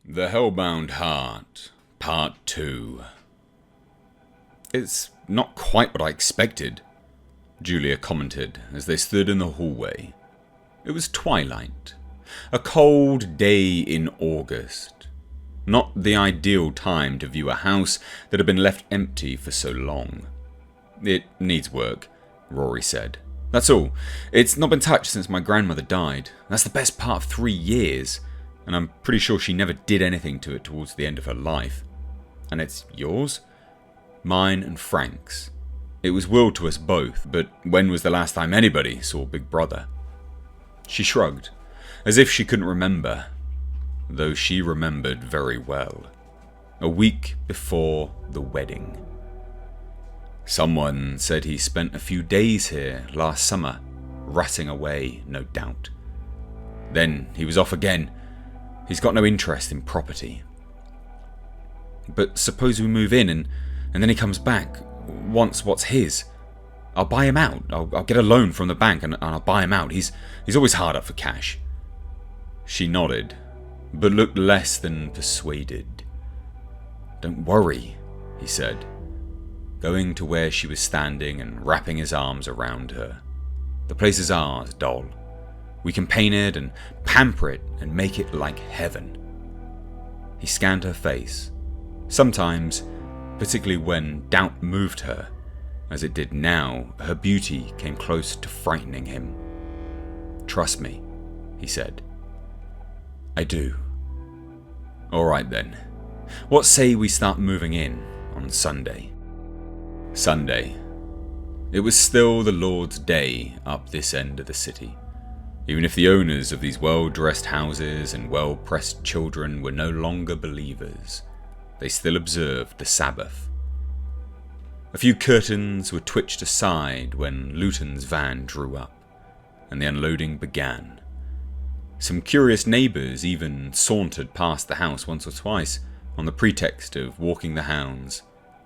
The Hellbound Heart, Part 2. It's not quite what I expected, Julia commented as they stood in the hallway. It was twilight, a cold day in August. Not the ideal time to view a house that had been left empty for so long. It needs work, Rory said. That's all. It's not been touched since my grandmother died. That's the best part of 3 years. And I'm pretty sure she never did anything to it towards the end of her life. And it's yours? Mine and Frank's. It was willed to us both, but when was the last time anybody saw Big Brother? She shrugged, as if she couldn't remember, though she remembered very well. A week before the wedding. Someone said he spent a few days here last summer, ratting away, no doubt. Then he was off again. He's got no interest in property. But suppose we move in and then he comes back, wants what's his. I'll buy him out. I'll get a loan from the bank and I'll buy him out. He's always hard up for cash. She nodded, but looked less than persuaded. Don't worry, he said, going to where she was standing and wrapping his arms around her. The place is ours, doll. We can paint it and pamper it and make it like heaven. He scanned her face. Sometimes, particularly when doubt moved her, as it did now, her beauty came close to frightening him. Trust me, he said. I do. All right then. What say we start moving in on Sunday? Sunday. It was still the Lord's Day up this end of the city. Even if the owners of these well-dressed houses and well-pressed children were no longer believers, they still observed the Sabbath. A few curtains were twitched aside when Luton's van drew up, and the unloading began. Some curious neighbours even sauntered past the house once or twice on the pretext of walking the hounds,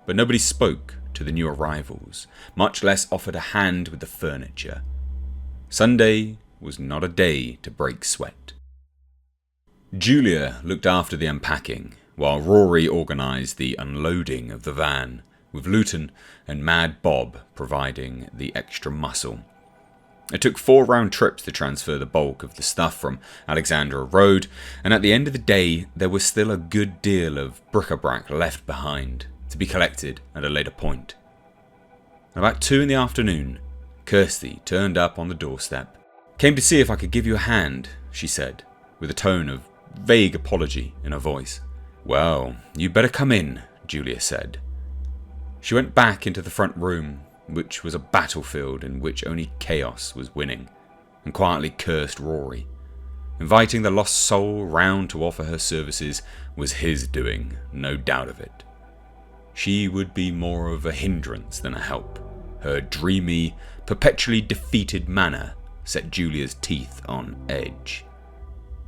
but nobody spoke to the new arrivals, much less offered a hand with the furniture. Sunday was not a day to break sweat. Julia looked after the unpacking, while Rory organised the unloading of the van, with Luton and Mad Bob providing the extra muscle. It took 4 round trips to transfer the bulk of the stuff from Alexandra Road, and at the end of the day there was still a good deal of bric-a-brac left behind, to be collected at a later point. About 2 in the afternoon, Kirsty turned up on the doorstep. Came to see if I could give you a hand, she said, with a tone of vague apology in her voice. Well, you better come in, Julia said. She went back into the front room, which was a battlefield in which only chaos was winning, and quietly cursed Rory. Inviting the lost soul round to offer her services was his doing, no doubt of it. She would be more of a hindrance than a help. Her dreamy, perpetually defeated manner set Julia's teeth on edge.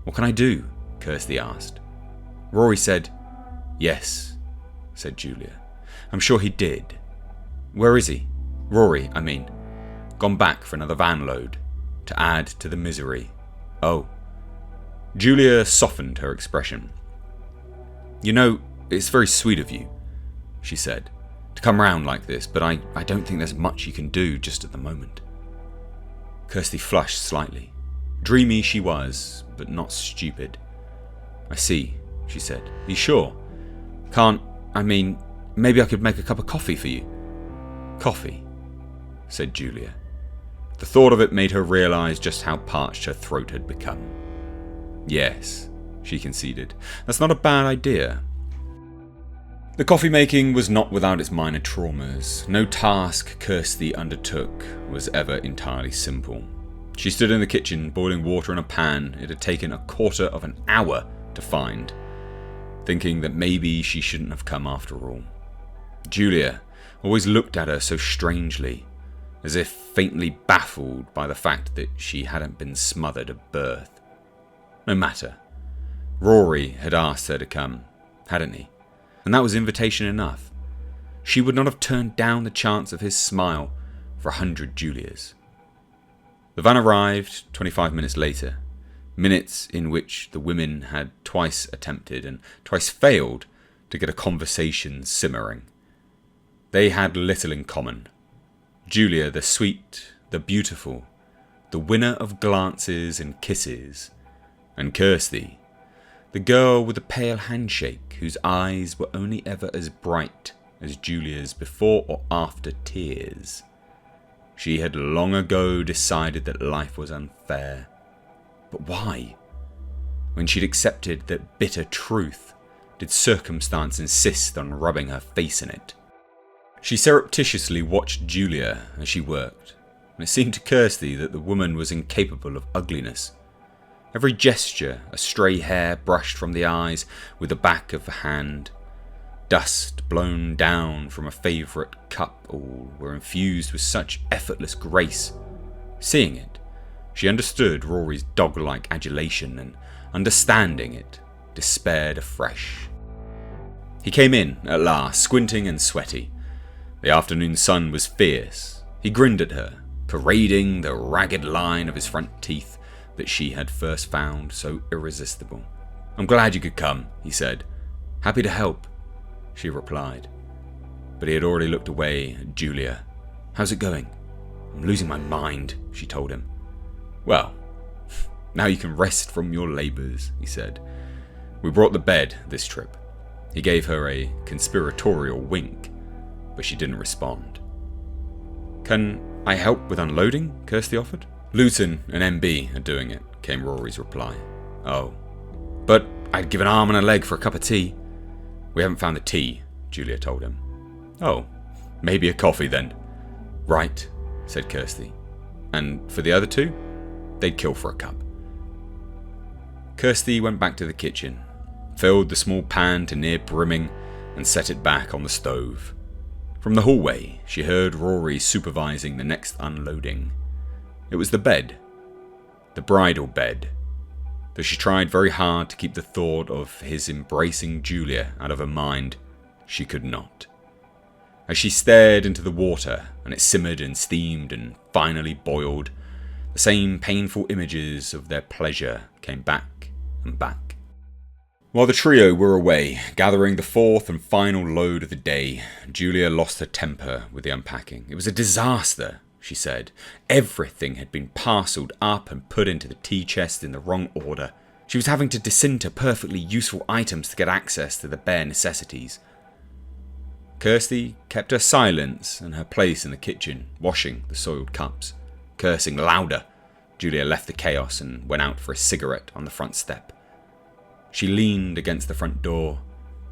What can I do? Kirsty asked. Rory said, Yes, said Julia. I'm sure he did. Where is he? Rory, I mean. Gone back for another van load, to add to the misery. Oh. Julia softened her expression. You know, it's very sweet of you, she said, to come round like this, but I don't think there's much you can do just at the moment. Kirsty flushed slightly. Dreamy she was, but not stupid. I see, she said. Are you sure? Maybe I could make a cup of coffee for you. Coffee, said Julia. The thought of it made her realise just how parched her throat had become. Yes, she conceded. That's not a bad idea. The coffee making was not without its minor traumas. No task Kirsty undertook was ever entirely simple. She stood in the kitchen, boiling water in a pan it had taken 1/4 of an hour to find, thinking that maybe she shouldn't have come after all. Julia always looked at her so strangely, as if faintly baffled by the fact that she hadn't been smothered at birth. No matter. Rory had asked her to come, hadn't he? And that was invitation enough. She would not have turned down the chance of his smile for 100 Julias. The van arrived 25 minutes later, Minutes in which the women had twice attempted and twice failed to get a conversation simmering. They had little in common. Julia, the sweet, the beautiful, the winner of glances and kisses, and Kirsty, the girl with the pale handshake whose eyes were only ever as bright as Julia's before or after tears. She had long ago decided that life was unfair. But why? When she'd accepted that bitter truth, did circumstance insist on rubbing her face in it? She surreptitiously watched Julia as she worked, and it seemed to Kirsty that the woman was incapable of ugliness. Every gesture, a stray hair brushed from the eyes with the back of the hand, dust blown down from a favourite cup, all were infused with such effortless grace. Seeing it, she understood Rory's dog-like adulation, and understanding it, despaired afresh. He came in at last, squinting and sweaty. The afternoon sun was fierce. He grinned at her, parading the ragged line of his front teeth that she had first found so irresistible. "I'm glad you could come," he said. "Happy to help," she replied. But he had already looked away at Julia. "How's it going?" "I'm losing my mind," she told him. "Well, now you can rest from your labours," he said. "We brought the bed this trip." He gave her a conspiratorial wink, but she didn't respond. "Can I help with unloading?" Kirsty offered. "Luton and MB are doing it," came Rory's reply. "Oh, but I'd give an arm and a leg for a cup of tea." "We haven't found the tea," Julia told him. "Oh, maybe a coffee then." "Right," said Kirsty. "And for the other two?" "They'd kill for a cup." Kirsty went back to the kitchen, filled the small pan to near brimming, and set it back on the stove. From the hallway, she heard Rory supervising the next unloading. It was the bed. The bridal bed. Though she tried very hard to keep the thought of his embracing Julia out of her mind, she could not. As she stared into the water, and it simmered and steamed and finally boiled, the same painful images of their pleasure came back and back. While the trio were away, gathering the fourth and final load of the day, Julia lost her temper with the unpacking. It was a disaster, she said. Everything had been parcelled up and put into the tea chest in the wrong order. She was having to disinter perfectly useful items to get access to the bare necessities. Kirsty kept her silence and her place in the kitchen, washing the soiled cups. Cursing louder, Julia left the chaos and went out for a cigarette on the front step. She leaned against the front door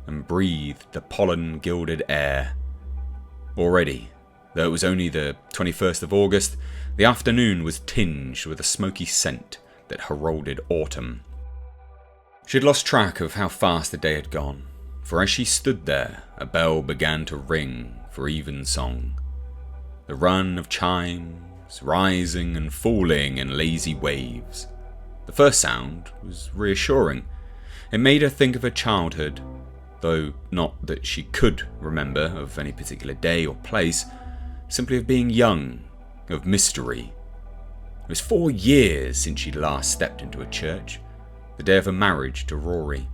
and breathed the pollen-gilded air. Already, though it was only the 21st of August, the afternoon was tinged with a smoky scent that heralded autumn. She had lost track of how fast the day had gone, for as she stood there, a bell began to ring for evensong. The run of chimes, rising and falling in lazy waves. The first sound was reassuring. It made her think of her childhood, though not that she could remember of any particular day or place, simply of being young, of mystery. It was 4 years since she'd last stepped into a church, the day of her marriage to Rory.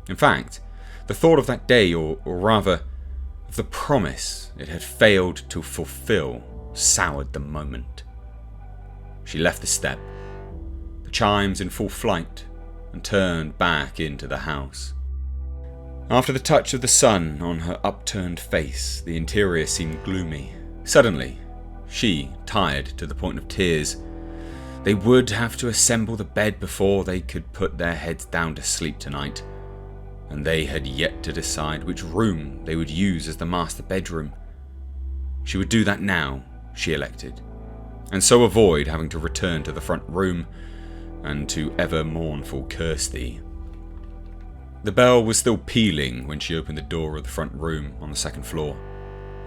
In fact, the thought of that day, or rather, of the promise it had failed to fulfill, soured the moment. She left the step, the chimes in full flight, and turned back into the house. After the touch of the sun on her upturned face, the interior seemed gloomy. Suddenly, she, tired to the point of tears, they would have to assemble the bed before they could put their heads down to sleep tonight, and they had yet to decide which room they would use as the master bedroom. She would do that now, she elected, and so avoid having to return to the front room and to ever mournful Kirsty. The bell was still pealing when she opened the door of the front room on the second floor.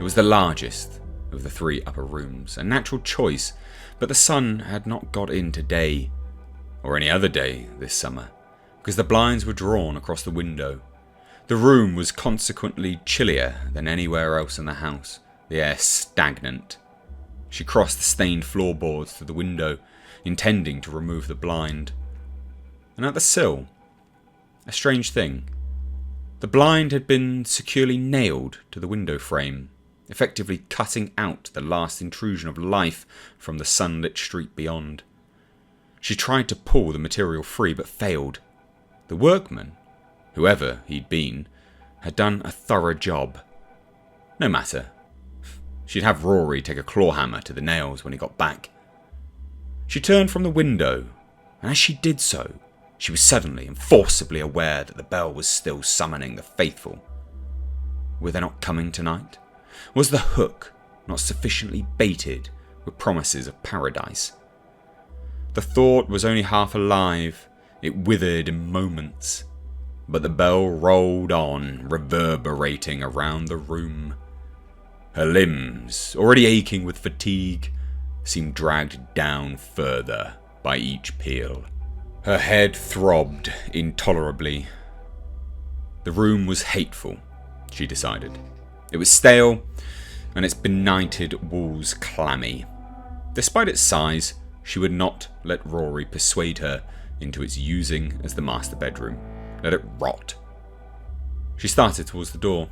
It was the largest of the 3 upper rooms, a natural choice, but the sun had not got in today, or any other day this summer, because the blinds were drawn across the window. The room was consequently chillier than anywhere else in the house, the air stagnant. She crossed the stained floorboards to the window, intending to remove the blind. and at the sill, a strange thing. The blind had been securely nailed to the window frame, effectively cutting out the last intrusion of light from the sunlit street beyond. She tried to pull the material free, but failed. The workman, whoever he'd been, had done a thorough job. No matter. She'd have Rory take a claw hammer to the nails when he got back. She turned from the window, and as she did so, she was suddenly and forcibly aware that the bell was still summoning the faithful. Were they not coming tonight? Was the hook not sufficiently baited with promises of paradise? The thought was only half alive. It withered in moments. But the bell rolled on, reverberating around the room. Her limbs, already aching with fatigue, seemed dragged down further by each peal. Her head throbbed intolerably. The room was hateful, she decided. It was stale, and its benighted walls clammy. Despite its size, she would not let Rory persuade her into its using as the master bedroom. Let it rot. She started towards the door,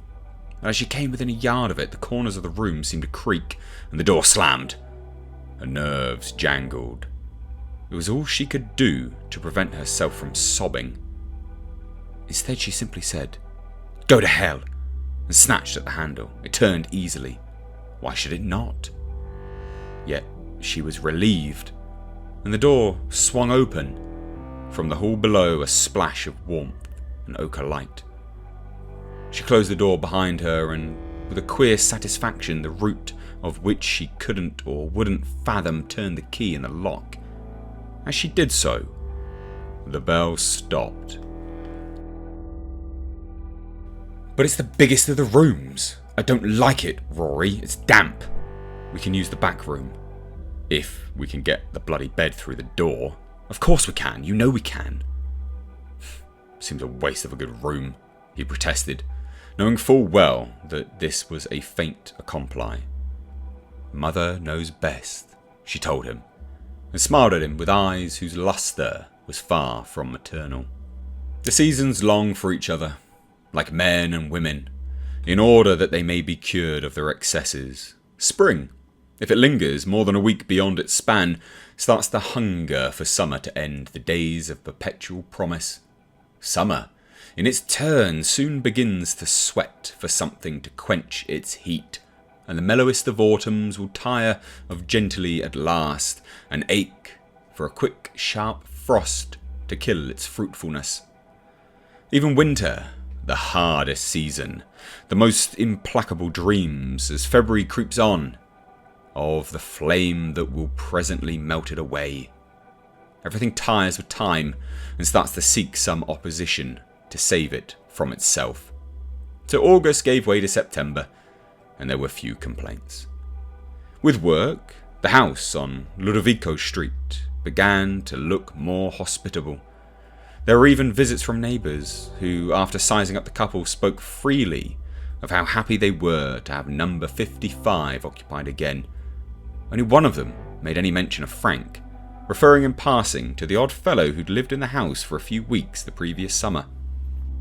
and as she came within a yard of it, the corners of the room seemed to creak, and the door slammed. Her nerves jangled. It was all she could do to prevent herself from sobbing. Instead, she simply said, "Go to hell," and snatched at the handle. It turned easily. Why should it not? Yet she was relieved, and the door swung open. From the hall below, a splash of warmth and ochre light. She closed the door behind her, and with a queer satisfaction, the root of which she couldn't or wouldn't fathom, turned the key in the lock. As she did so, the bell stopped. "But it's the biggest of the rooms. I don't like it, Rory. It's damp. We can use the back room. If we can get the bloody bed through the door. Of course we can. You know we can." "Seems a waste of a good room," he protested, knowing full well that this was a fait accompli. "Mother knows best," she told him, and smiled at him with eyes whose lustre was far from maternal. The seasons long for each other, like men and women, in order that they may be cured of their excesses. Spring, if it lingers more than a week beyond its span, starts the hunger for summer to end the days of perpetual promise. Summer, in its turn, soon begins to sweat for something to quench its heat, and the mellowest of autumns will tire of gently at last, and ache for a quick, sharp frost to kill its fruitfulness. Even winter, the hardest season, the most implacable dreams, as February creeps on, of the flame that will presently melt it away. Everything tires of time and starts to seek some opposition to save it from itself. So August gave way to September, and there were few complaints. With work, the house on Ludovico Street began to look more hospitable. There were even visits from neighbours who, after sizing up the couple, spoke freely of how happy they were to have number 55 occupied again. Only one of them made any mention of Frank, referring in passing to the odd fellow who'd lived in the house for a few weeks the previous summer.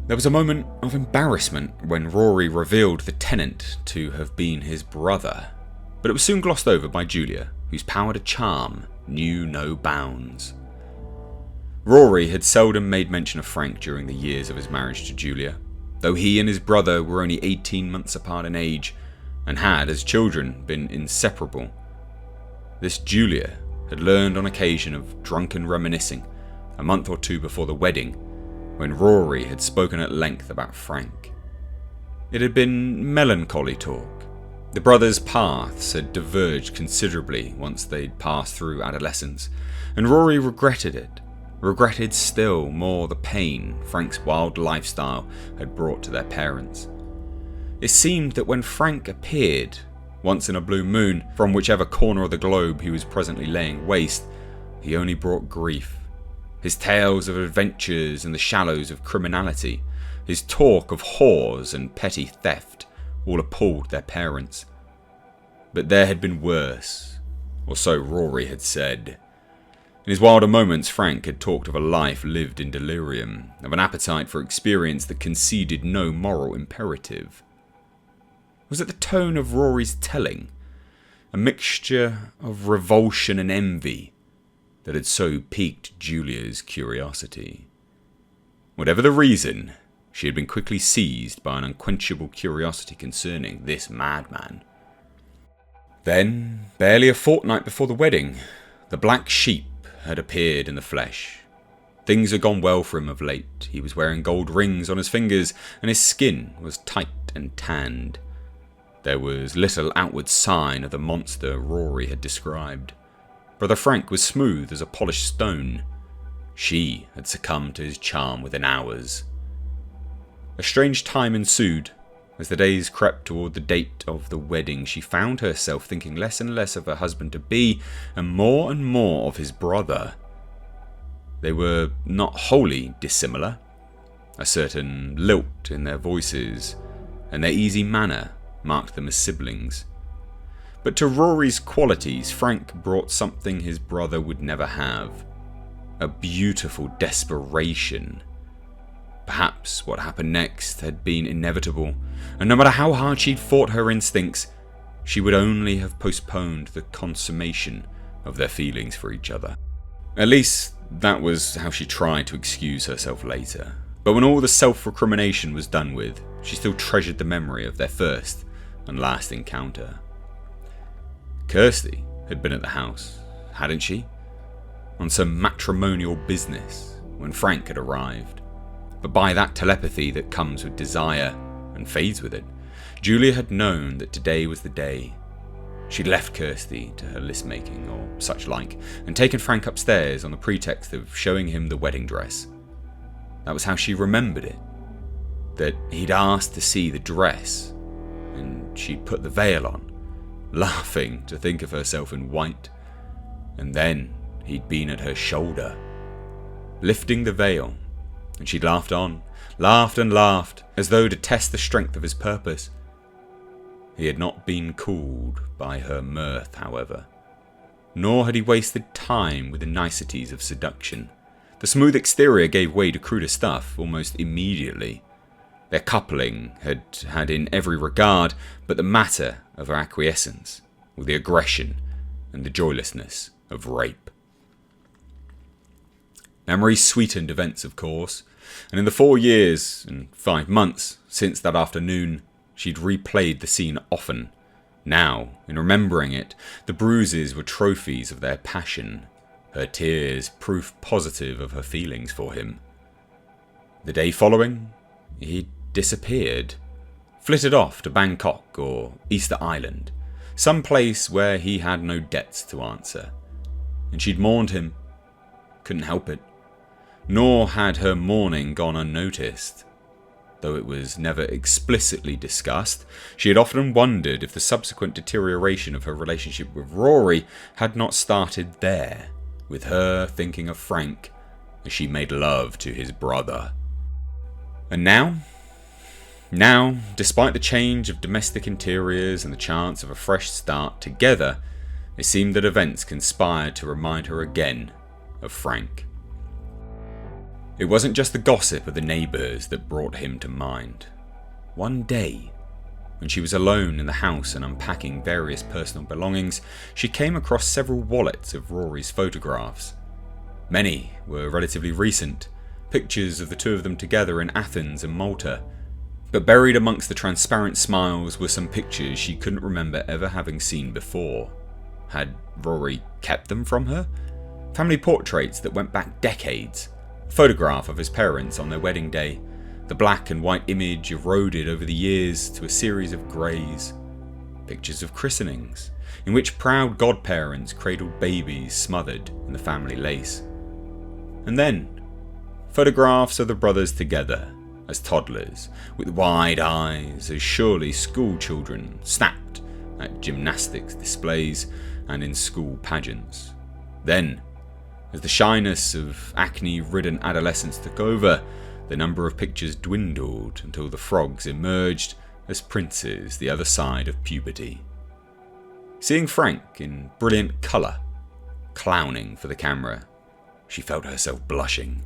There was a moment of embarrassment when Rory revealed the tenant to have been his brother, but it was soon glossed over by Julia, whose power to charm knew no bounds. Rory had seldom made mention of Frank during the years of his marriage to Julia, though he and his brother were only 18 months apart in age, and had, as children, been inseparable. This Julia had learned on occasion of drunken reminiscing, a month or two before the wedding, when Rory had spoken at length about Frank. It had been melancholy talk. The brothers' paths had diverged considerably once they'd passed through adolescence, and Rory regretted it, regretted still more the pain Frank's wild lifestyle had brought to their parents. It seemed that when Frank appeared, once in a blue moon, from whichever corner of the globe he was presently laying waste, he only brought grief. His tales of adventures in the shallows of criminality, his talk of whores and petty theft, all appalled their parents. But there had been worse, or so Rory had said. In his wilder moments, Frank had talked of a life lived in delirium, of an appetite for experience that conceded no moral imperative. Was it the tone of Rory's telling, a mixture of revulsion and envy, that had so piqued Julia's curiosity? Whatever the reason, she had been quickly seized by an unquenchable curiosity concerning this madman. Then, barely a fortnight before the wedding, the black sheep had appeared in the flesh. Things had gone well for him of late. He was wearing gold rings on his fingers, and his skin was tight and tanned. There was little outward sign of the monster Rory had described. Brother Frank was smooth as a polished stone. She had succumbed to his charm within hours. A strange time ensued. As the days crept toward the date of the wedding, she found herself thinking less and less of her husband-to-be and more of his brother. They were not wholly dissimilar. A certain lilt in their voices and their easy manner marked them as siblings. But to Rory's qualities, Frank brought something his brother would never have. A beautiful desperation. Perhaps what happened next had been inevitable, and no matter how hard she'd fought her instincts, she would only have postponed the consummation of their feelings for each other. At least, that was how she tried to excuse herself later. But when all the self-recrimination was done with, she still treasured the memory of their first and last encounter. Kirsty had been at the house, hadn't she? On some matrimonial business when Frank had arrived. But by that telepathy that comes with desire and fades with it, Julia had known that today was the day. She'd left Kirsty to her list-making or such like, and taken Frank upstairs on the pretext of showing him the wedding dress. That was how she remembered it. That he'd asked to see the dress, and she'd put the veil on, laughing to think of herself in white. And then he'd been at her shoulder, lifting the veil, and she'd laughed on, laughed and laughed, as though to test the strength of his purpose. He had not been cooled by her mirth, however, nor had he wasted time with the niceties of seduction. The smooth exterior gave way to cruder stuff almost immediately. Their coupling had in every regard but the matter of her acquiescence, with the aggression and the joylessness of rape. Memory sweetened events, of course, and in the 4 years and 5 months since that afternoon, she'd replayed the scene often. Now, in remembering it, the bruises were trophies of their passion, her tears proof positive of her feelings for him. The day following, he disappeared, flitted off to Bangkok or Easter Island, some place where he had no debts to answer. And she'd mourned him, couldn't help it. Nor had her mourning gone unnoticed. Though it was never explicitly discussed, she had often wondered if the subsequent deterioration of her relationship with Rory had not started there, with her thinking of Frank as she made love to his brother. And now, despite the change of domestic interiors and the chance of a fresh start together, it seemed that events conspired to remind her again of Frank. It wasn't just the gossip of the neighbours that brought him to mind. One day, when she was alone in the house and unpacking various personal belongings, she came across several wallets of Rory's photographs. Many were relatively recent, pictures of the two of them together in Athens and Malta. But buried amongst the transparent smiles were some pictures she couldn't remember ever having seen before. Had Rory kept them from her? Family portraits that went back decades. A photograph of his parents on their wedding day, the black and white image eroded over the years to a series of greys. Pictures of christenings, in which proud godparents cradled babies smothered in the family lace. And then, photographs of the brothers together, as toddlers, with wide eyes, as surely school children, snapped at gymnastics displays and in school pageants. Then, as the shyness of acne-ridden adolescence took over, the number of pictures dwindled until the frogs emerged as princes the other side of puberty. Seeing Frank in brilliant colour, clowning for the camera, She felt herself blushing.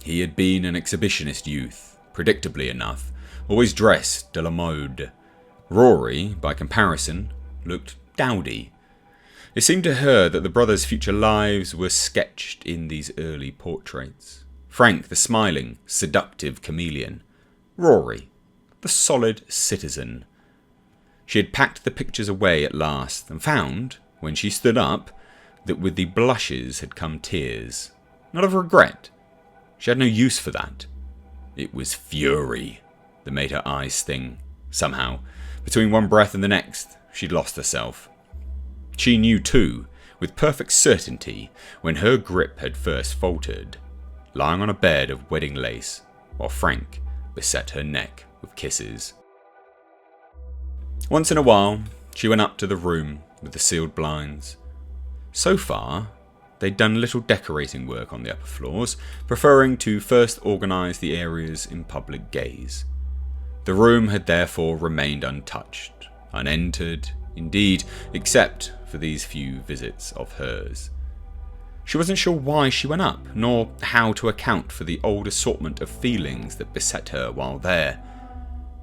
He had been an exhibitionist youth, predictably enough, always dressed de la mode. Rory, by comparison, looked dowdy. It seemed to her that the brothers' future lives were sketched in these early portraits. Frank, the smiling, seductive chameleon. Rory, the solid citizen. She had packed the pictures away at last, and found, when she stood up, that with the blushes had come tears. Not of regret. She had no use for that. It was fury that made her eyes sting. Somehow, between one breath and the next, she'd lost herself. She knew too, with perfect certainty, when her grip had first faltered, lying on a bed of wedding lace, while Frank beset her neck with kisses. Once in a while, she went up to the room with the sealed blinds. So far, they'd done little decorating work on the upper floors, preferring to first organise the areas in public gaze. The room had therefore remained untouched, unentered, indeed, except for these few visits of hers. She wasn't sure why she went up, nor how to account for the old assortment of feelings that beset her while there.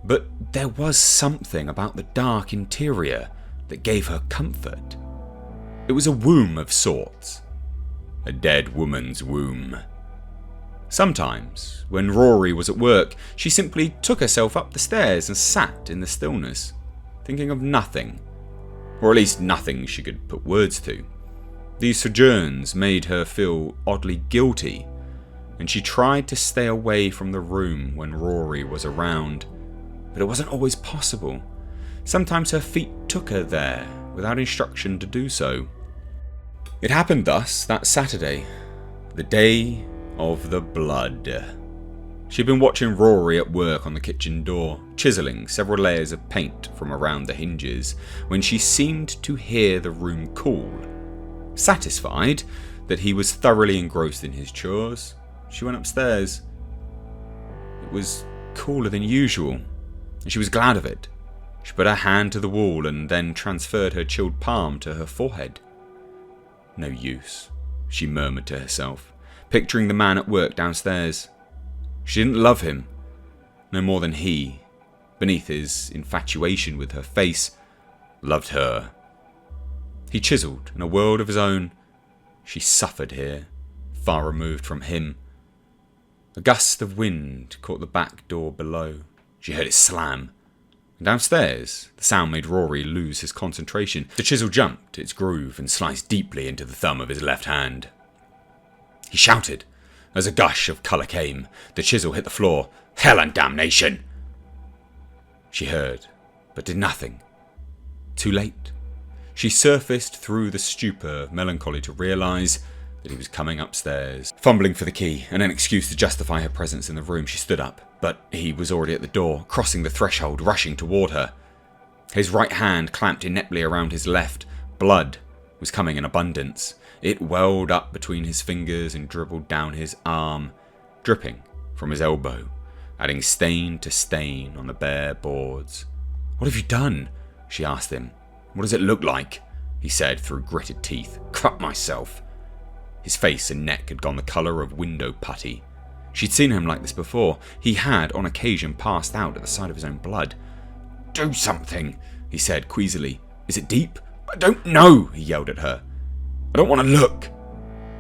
But there was something about the dark interior that gave her comfort. It was a womb of sorts. A dead woman's womb. Sometimes, when Rory was at work, she simply took herself up the stairs and sat in the stillness, thinking of nothing, or at least nothing she could put words to. These sojourns made her feel oddly guilty, and she tried to stay away from the room when Rory was around, but it wasn't always possible. Sometimes her feet took her there, without instruction to do so. It happened thus that Saturday, the day of the blood. She'd been watching Rory at work on the kitchen door, chiselling several layers of paint from around the hinges, when she seemed to hear the room call. Satisfied that he was thoroughly engrossed in his chores, she went upstairs. It was cooler than usual, and she was glad of it. She put her hand to the wall and then transferred her chilled palm to her forehead. No use, she murmured to herself, picturing the man at work downstairs. She didn't love him, no more than he, beneath his infatuation with her face, loved her. He chiselled in a world of his own. She suffered here, far removed from him. A gust of wind caught the back door below. She heard it slam. And downstairs, the sound made Rory lose his concentration. The chisel jumped its groove and sliced deeply into the thumb of his left hand. He shouted. As a gush of colour came, the chisel hit the floor. Hell and damnation! She heard, but did nothing. Too late. She surfaced through the stupor of melancholy to realise that he was coming upstairs. Fumbling for the key and an excuse to justify her presence in the room, she stood up. But he was already at the door, crossing the threshold, rushing toward her. His right hand clamped ineptly around his left. Blood was coming in abundance. It welled up between his fingers and dribbled down his arm, dripping from his elbow, adding stain to stain on the bare boards. "What have you done?" she asked him. "What does it look like?" he said through gritted teeth. "Cut myself." His face and neck had gone the colour of window putty. She'd seen him like this before. He had, on occasion, passed out at the sight of his own blood. "Do something," he said queasily. "Is it deep?" "I don't know," he yelled at her. "I don't want to look."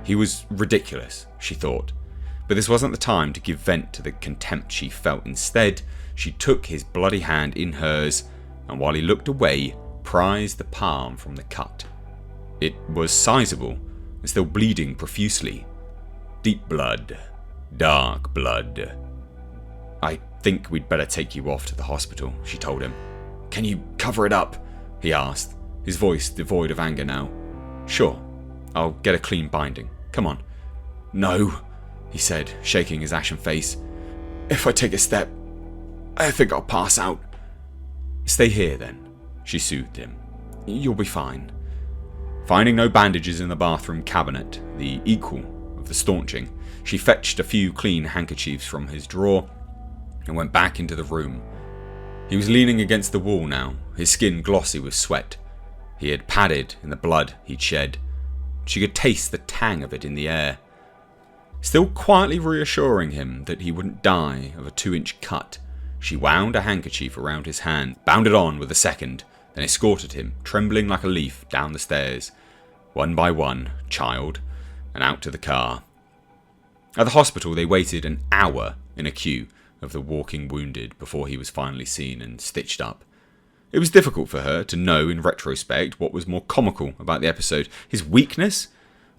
He was ridiculous, she thought, but this wasn't the time to give vent to the contempt she felt. Instead, she took his bloody hand in hers, and while he looked away, prized the palm from the cut. It was sizable, and still bleeding profusely. Deep blood. Dark blood. "I think we'd better take you off to the hospital," she told him. "Can you cover it up?" he asked, his voice devoid of anger now. "Sure, I'll get a clean binding. Come on." "No," he said, shaking his ashen face. "If I take a step, I think I'll pass out." "Stay here then," she soothed him. "You'll be fine." Finding no bandages in the bathroom cabinet, the equal of the staunching, she fetched a few clean handkerchiefs from his drawer and went back into the room. He was leaning against the wall now, his skin glossy with sweat. He had padded in the blood he'd shed. She could taste the tang of it in the air. Still quietly reassuring him that he wouldn't die of a 2-inch cut, she wound a handkerchief around his hand, bound it on with a second, then escorted him, trembling like a leaf, down the stairs, one by one, child, and out to the car. At the hospital they waited an hour in a queue of the walking wounded before he was finally seen and stitched up. It was difficult for her to know in retrospect what was more comical about the episode, his weakness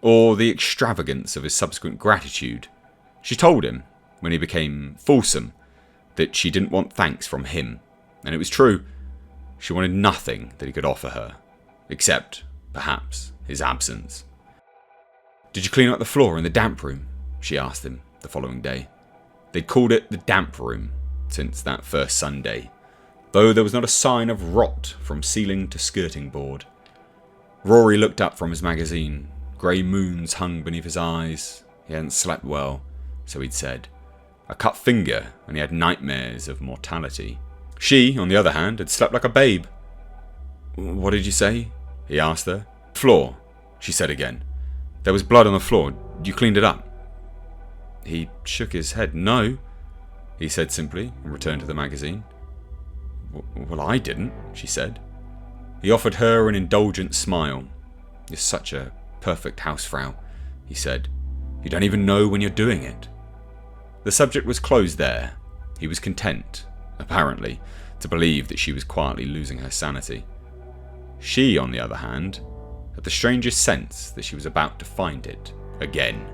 or the extravagance of his subsequent gratitude. She told him, when he became fulsome, that she didn't want thanks from him, and it was true. She wanted nothing that he could offer her, except, perhaps, his absence. "Did you clean up the floor in the damp room?" she asked him the following day. They'd called it the damp room since that first Sunday, though there was not a sign of rot from ceiling to skirting board. Rory looked up from his magazine. Grey moons hung beneath his eyes. He hadn't slept well, so he'd said. A cut finger, and he had nightmares of mortality. She, on the other hand, had slept like a babe. "What did you say?" he asked her. "Floor," she said again. "There was blood on the floor. You cleaned it up?" He shook his head. "No," he said simply, and returned to the magazine. "Well, I didn't," she said. He offered her an indulgent smile. "You're such a perfect hausfrau," he said. "You don't even know when you're doing it." The subject was closed there. He was content, apparently, to believe that she was quietly losing her sanity. She, on the other hand, had the strangest sense that she was about to find it again.